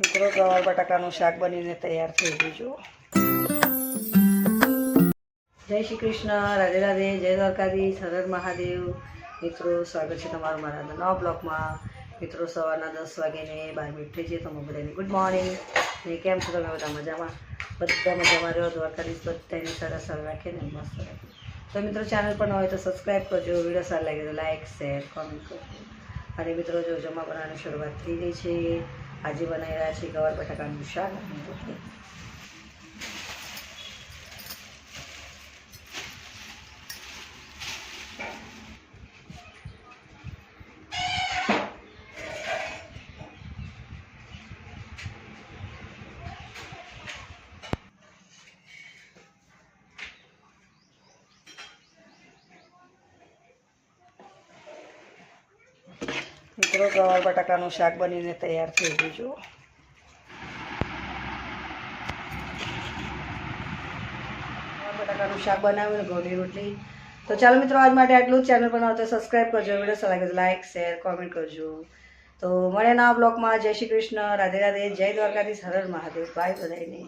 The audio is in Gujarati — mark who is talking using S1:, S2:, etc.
S1: મિત્રો ગવાર બટાકાનું શાક બનીને તૈયાર થઈ ગયું જો। જય શ્રી કૃષ્ણ, રાધે રાધે, જય દ્વારકાધીશ, હર હર મહાદેવ। મિત્રો સ્વાગત છે તમારું મારા નવા બ્લોગમાં। મિત્રો સવારના 10 વાગ્યાને 12 મિનિટ થઈ છે, તમે બધાને ગુડ મોર્નિંગ। ને કેમ છો તમે બધા મજામાં? બધા મજામાં રહ્યો, દ્વારકાધીશ બધાની સારા સારા રાખે ને મસ્ત રાખે। તો મિત્રો ચેનલ પર ન હોય તો સબસ્ક્રાઈબ કરજો, વિડીયો સારા લાગે તો લાઇક શેર કોમેન્ટ કરજો। અને મિત્રો જો જમવા બનાવવાની શરૂઆત થઈ ગઈ છે। આજે બનાવી રહ્યા છીએ ગવાર બટાકાનું શાક અને રોટલી। મિત્રો ગવાર બટાકાનું શાક બનીને તૈયાર થઈ ગયું જો। ગવાર બટાકાનું શાક બનાવ્યું ને ઘઉંની રોટલી। તો ચાલો મિત્રો આજ માટે આટલું જ। ચેનલ પર નવા તો સબસ્ક્રાઈબ કરજો, વિડીયો સારા લાગે તો લાઇક શેર કોમેન્ટ કરજો। તો મળે નવા બ્લોગમાં। જય શ્રી કૃષ્ણ, રાધે રાધે, જય દ્વારકાધીશ, હર હર મહાદેવ, બાય બધાને।